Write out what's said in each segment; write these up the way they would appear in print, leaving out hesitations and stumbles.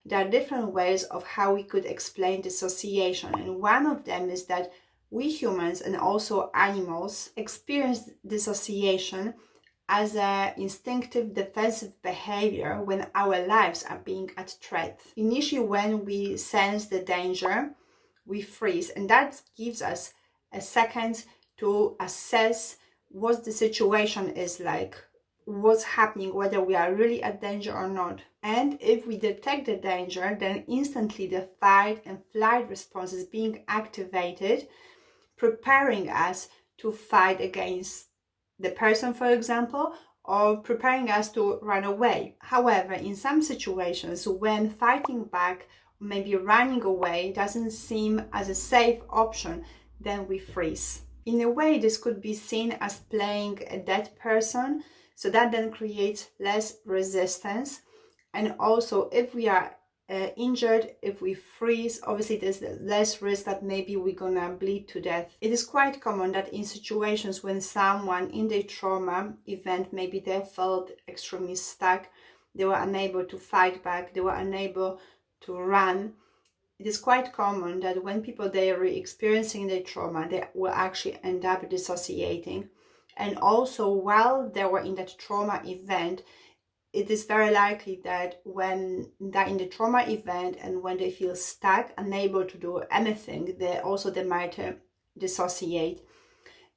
there are different ways of how we could explain dissociation, and one of them is that we humans and also animals experience dissociation as an instinctive defensive behavior when our lives are being at threat. Initially, when we sense the danger, we freeze, and that gives us a second to assess what the situation is like, what's happening, whether we are really at danger or not. And if we detect the danger, then instantly the fight and flight response is being activated, preparing us to fight against the person, for example, or preparing us to run away. However, in some situations, when fighting back, maybe running away, doesn't seem as a safe option, then we freeze. In a way, this could be seen as playing a dead person, so that then creates less resistance. And also, if we are injured, if we freeze, obviously there's less risk that maybe we're gonna bleed to death. It is quite common that in situations when someone in their trauma event, maybe they felt extremely stuck, they were unable to fight back, they were unable to run, it is quite common that when people they are experiencing their trauma, they will actually end up dissociating. And also, while they were in that trauma event, it is very likely that when they're in the trauma event and when they feel stuck, unable to do anything, they might dissociate.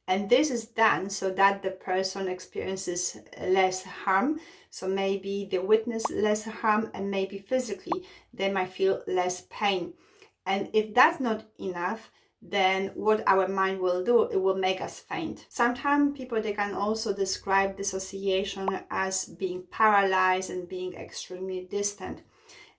And this is done so that the person experiences less harm. So maybe they witness less harm, and maybe physically they might feel less pain. And if that's not enough, then what our mind will do, it will make us faint. Sometimes people, they can also describe dissociation as being paralyzed and being extremely distant.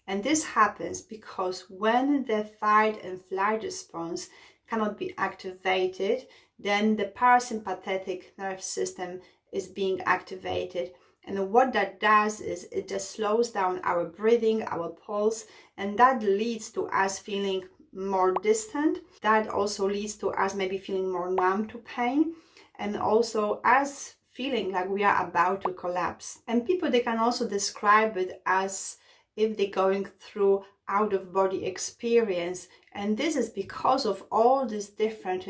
And this happens because when the fight and flight response cannot be activated, then the parasympathetic nerve system is being activated. And what that does is it just slows down our breathing, our pulse, and that leads to us feeling more distant. That also leads to us maybe feeling more numb to pain, and also us feeling like we are about to collapse. And people, they can also describe it as if they're going through out-of-body experience, and this is because of all these different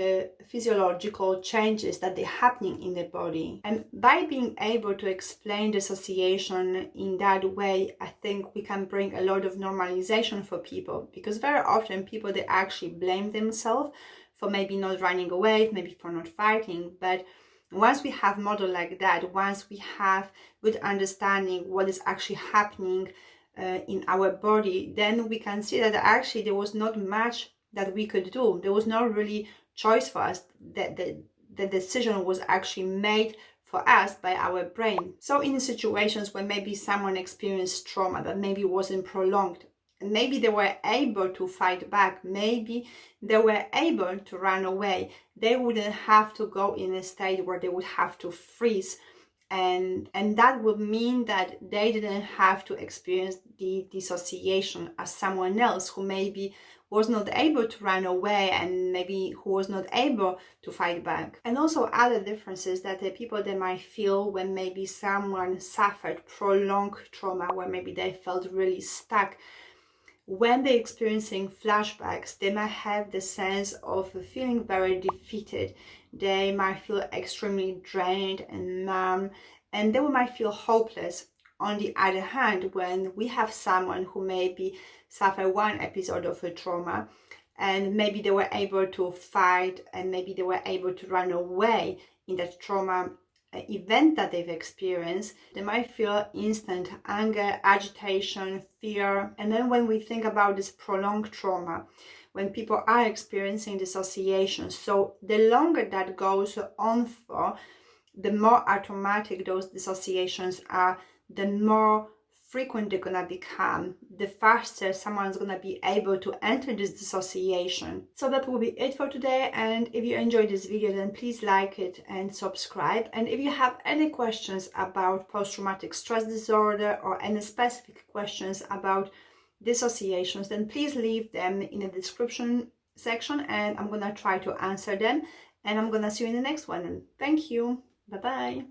physiological changes that are happening in the body. And by being able to explain dissociation in that way, I think we can bring a lot of normalization for people, because very often people, they actually blame themselves for maybe not running away, maybe for not fighting. But once we have model like that, once we have good understanding what is actually happening in our body, then we can see that actually there was not much that we could do. There was not really choice for us. That the decision was actually made for us by our brain. So in situations where maybe someone experienced trauma that maybe wasn't prolonged, and maybe they were able to fight back, maybe they were able to run away, they wouldn't have to go in a state where they would have to freeze. And that would mean that they didn't have to experience the dissociation as someone else who maybe was not able to run away and maybe who was not able to fight back. And also other differences that the people, they might feel when maybe someone suffered prolonged trauma, where maybe they felt really stuck. When they're experiencing flashbacks, they might have the sense of feeling very defeated. They might feel extremely drained and numb, and they might feel hopeless. On the other hand, when we have someone who maybe suffered one episode of a trauma, and maybe they were able to fight, and maybe they were able to run away in that trauma event that they've experienced, they might feel instant anger, agitation, fear. And then when we think about this prolonged trauma, when people are experiencing dissociation, so the longer that goes on for, the more automatic those dissociations are, the more frequent they're gonna become, the faster someone's gonna be able to enter this dissociation. So that will be it for today, and if you enjoyed this video, then please like it and subscribe. And if you have any questions about post-traumatic stress disorder or any specific questions about dissociations, then please leave them in the description section, and I'm gonna try to answer them, and I'm gonna see you in the next one. And thank you. Bye bye.